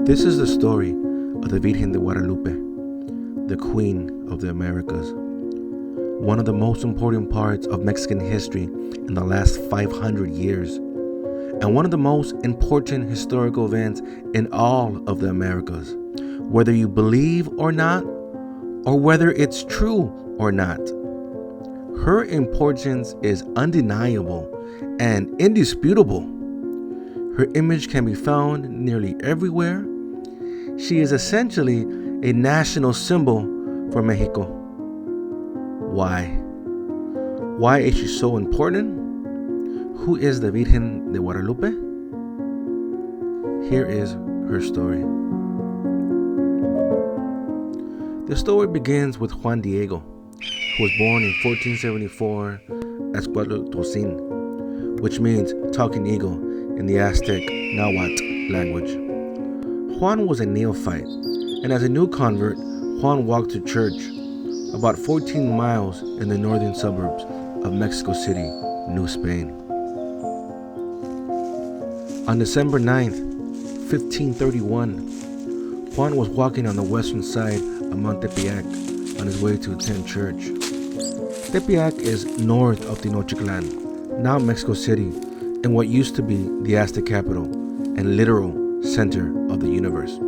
This is the story of the Virgen de Guadalupe, the Queen of the Americas. One of the most important parts of Mexican history in the last 500 years, and one of the most important historical events in all of the Americas, whether you believe or not, or whether it's true or not. Her importance is undeniable and indisputable. Her image can be found nearly everywhere. She is essentially a national symbol for Mexico. Why? Why is she so important? Who is the Virgen de Guadalupe? Here is her story. The story begins with Juan Diego, who was born in 1474 as Cuatlotocin, which means talking eagle in the Aztec Nahuatl language. Juan was a neophyte, and as a new convert, Juan walked to church about 14 miles in the northern suburbs of Mexico City, New Spain. On December 9th, 1531, Juan was walking on the western side of Mount Tepeyac on his way to attend church. Tepeyac is north of Tenochtitlan, now Mexico City, in what used to be the Aztec capital and literal center of the universe.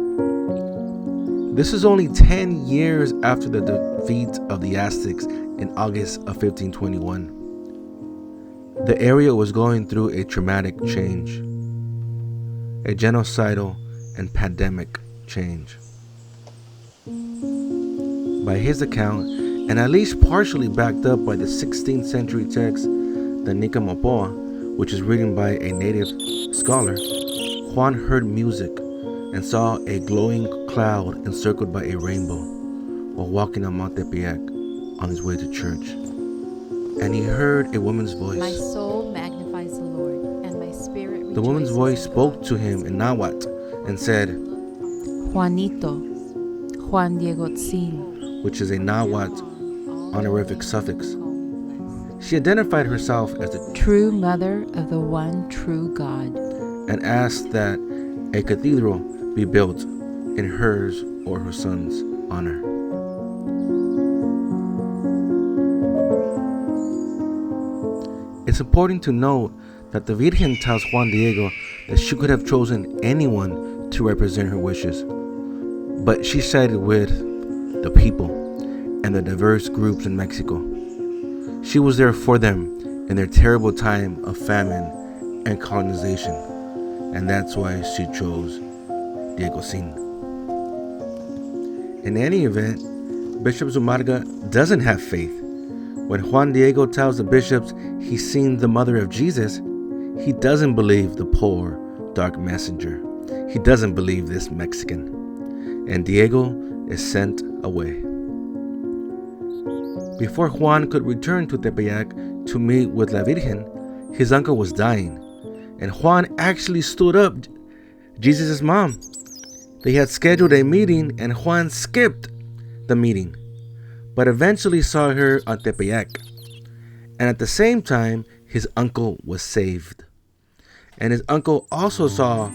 This is only 10 years after the defeat of the Aztecs in August of 1521. The area was going through a traumatic change, a genocidal and pandemic change. By his account, and at least partially backed up by the 16th century text, the Nicamopoa, which is written by a native scholar, Juan heard music and saw a glowing cloud encircled by a rainbow while walking on Mount Tepeyac on his way to church. And he heard a woman's voice. My soul magnifies the Lord, and my spirit rejoices. The woman's voice spoke to him in Nahuatl and said, Juanito, Juan Diego Tzin, which is a Nahuatl honorific suffix. She identified herself as the true mother of the one true God, and asked that a cathedral be built in hers or her son's honor. It's important to note that the Virgen tells Juan Diego that she could have chosen anyone to represent her wishes, but she sided with the people and the diverse groups in Mexico. She was there for them in their terrible time of famine and colonization, and that's why she chose Diego Sin. In any event, Bishop Zumarga doesn't have faith. When Juan Diego tells the bishops he's seen the mother of Jesus, he doesn't believe the poor, dark messenger. He doesn't believe this Mexican. And Diego is sent away. Before Juan could return to Tepeyac to meet with La Virgen, his uncle was dying, and Juan actually stood up Jesus' mom. They had scheduled a meeting, and Juan skipped the meeting, but eventually saw her on Tepeyac. And at the same time, his uncle was saved. And his uncle also saw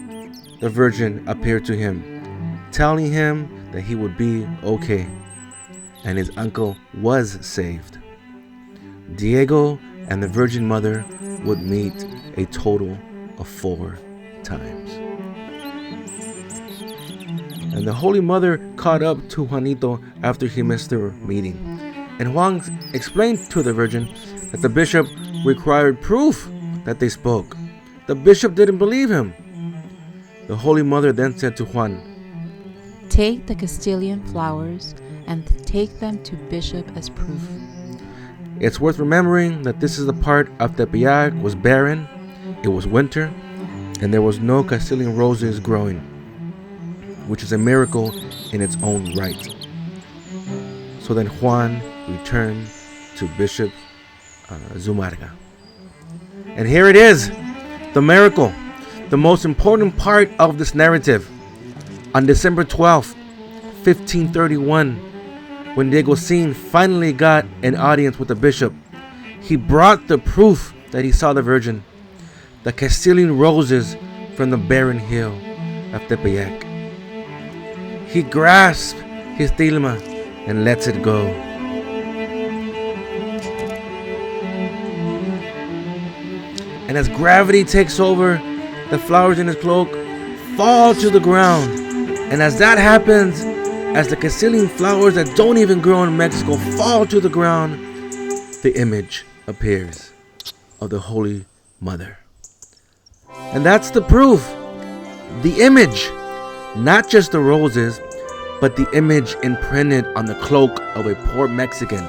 the Virgin appear to him, telling him that he would be okay. And his uncle was saved. Diego and the Virgin Mother would meet a total of 4 times. And the Holy Mother caught up to Juanito after he missed their meeting. And Juan explained to the Virgin that the bishop required proof that they spoke. The bishop didn't believe him. The Holy Mother then said to Juan, take the Castilian flowers and take them to bishop as proof. It's worth remembering that this is the part of Tepeyac was barren, it was winter, and there was no Castilian roses growing, which is a miracle in its own right. So then Juan returned to Bishop Zumarga. And here it is, the miracle, the most important part of this narrative. On December 12th, 1531, when Diego Sin finally got an audience with the bishop, he brought the proof that he saw the Virgin, the Castilian roses from the barren hill of Tepeyac. he grasps his tilma and lets it go. And as gravity takes over, the flowers in his cloak fall to the ground. And as that happens, as the Castilian flowers that don't even grow in Mexico fall to the ground, the image appears of the Holy Mother. And that's the proof. The image, not just the roses, but the image imprinted on the cloak of a poor Mexican,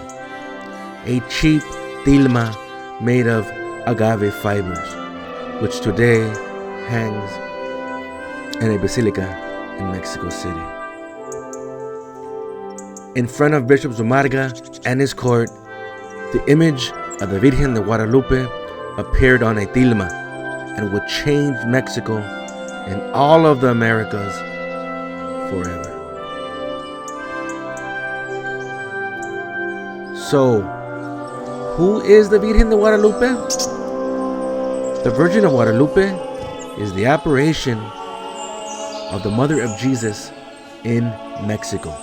a cheap tilma made of agave fibers, which today hangs in a basilica in Mexico City. In front of Bishop Zumarga and his court, the image of the Virgen de Guadalupe appeared on a tilma and would change Mexico and all of the Americas forever. So, who is the Virgen de Guadalupe? The Virgin of Guadalupe is the apparition of the Mother of Jesus in Mexico.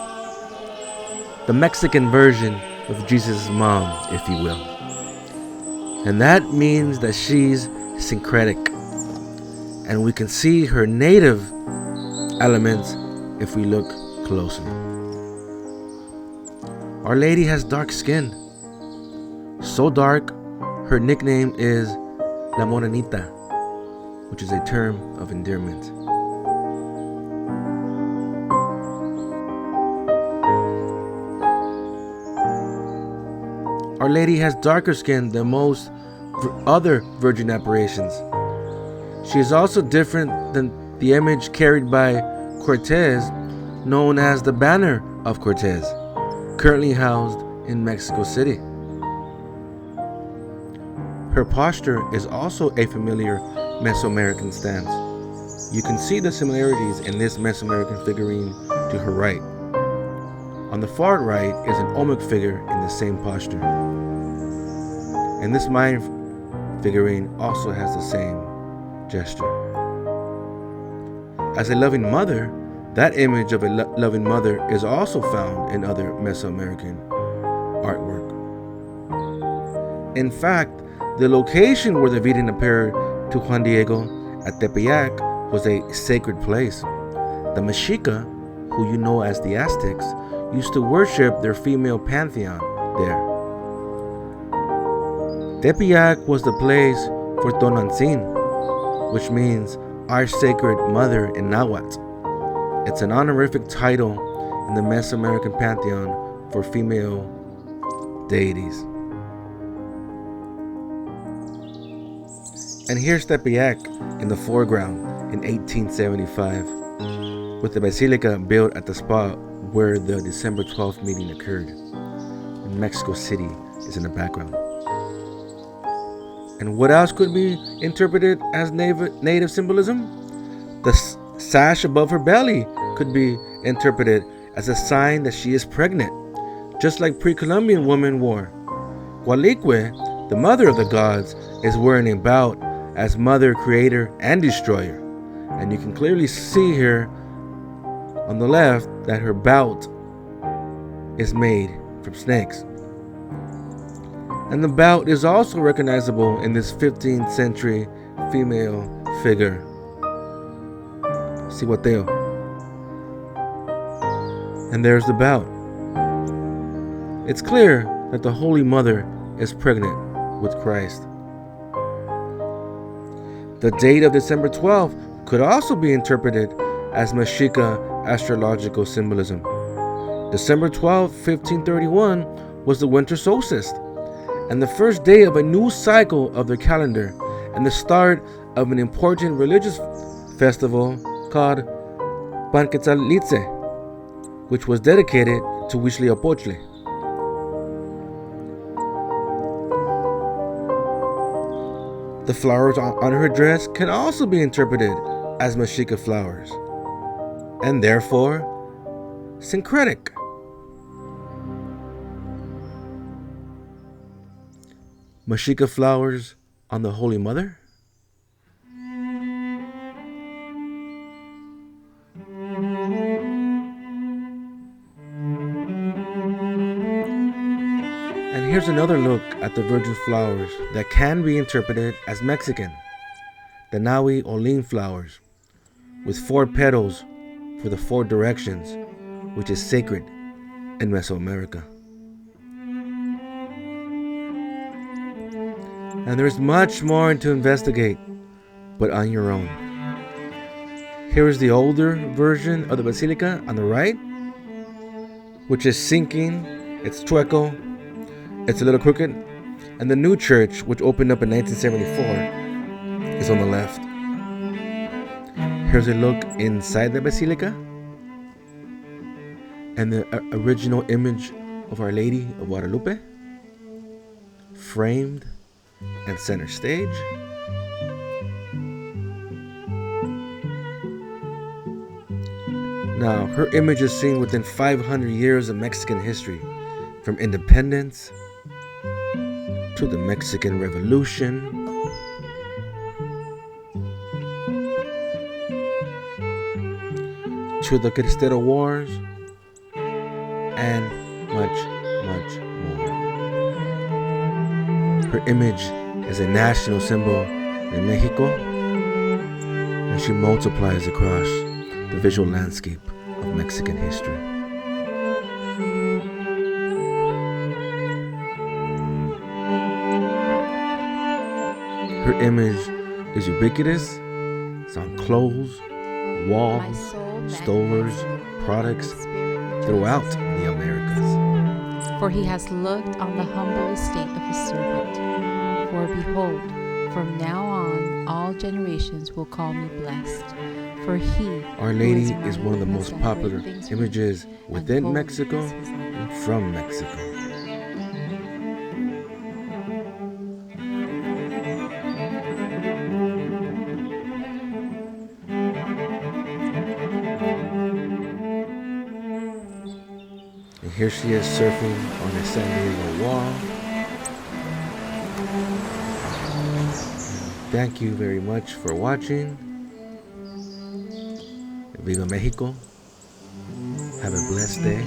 The Mexican version of Jesus' mom, if you will. And that means that she's syncretic. And we can see her native elements if we look closely. Our Lady has dark skin. So dark, her nickname is La Morenita, which is a term of endearment. Our Lady has darker skin than most other virgin apparitions. She is also different than the image carried by Cortez, known as the Banner of Cortez, currently housed in Mexico City. Her posture is also a familiar Mesoamerican stance. You can see the similarities in this Mesoamerican figurine to her right. On the far right is an Olmec figure in the same posture. And this Mayan figurine also has the same gesture. As a loving mother, that image of a loving mother is also found in other Mesoamerican artwork. In fact, the location where the Virgin appeared to Juan Diego at Tepeyac was a sacred place. The Mexica, who you know as the Aztecs, used to worship their female pantheon there. Tepeyac was the place for Tonantzin, which means our sacred mother in Nahuatl. It's an honorific title in the Mesoamerican pantheon for female deities. And here's Tepeyac in the foreground in 1875, with the basilica built at the spot where the December 12th meeting occurred. And Mexico City is in the background. And what else could be interpreted as native symbolism? The sash above her belly could be interpreted as a sign that she is pregnant, just like pre-Columbian women wore. Gualique, the mother of the gods, is wearing a bout as mother, creator, and destroyer. And you can clearly see here on the left that her bout is made from snakes. And the bout is also recognizable in this 15th century female figure. Ciguateo. And there's the bout. It's clear that the Holy Mother is pregnant with Christ. The date of December 12th could also be interpreted as Mexica astrological symbolism. December 12th, 1531 was the winter solstice and the first day of a new cycle of the calendar and the start of an important religious festival called Panquetzalitze, which was dedicated to Huitzilopochtli. The flowers on her dress can also be interpreted as Mexica flowers, and therefore syncretic. Mexica flowers on the Holy Mother? Here's another look at the virgin flowers that can be interpreted as Mexican. The Nahui or lean flowers, with 4 petals for the 4 directions, which is sacred in Mesoamerica. And there's much more to investigate, but on your own. Here is the older version of the basilica on the right, which is sinking, it's chueco, it's a little crooked, and the new church, which opened up in 1974, is on the left. Here's a look inside the basilica, and the original image of Our Lady of Guadalupe, framed and center stage. Now, her image is seen within 500 years of Mexican history, from independence to the Mexican Revolution, to the Cristero Wars, and much, much more. Her image is a national symbol in Mexico, and she multiplies across the visual landscape of Mexican history. Her image is ubiquitous. It's on clothes, walls, stovers, products throughout the Americas. For he has looked on the humble estate of his servant. For behold, from now on all generations will call me blessed. For he, Our Lady is one of the most popular images within Mexico and from Mexico. And here she is surfing on the San Diego wall. Thank you very much for watching. Viva Mexico. Have a blessed day.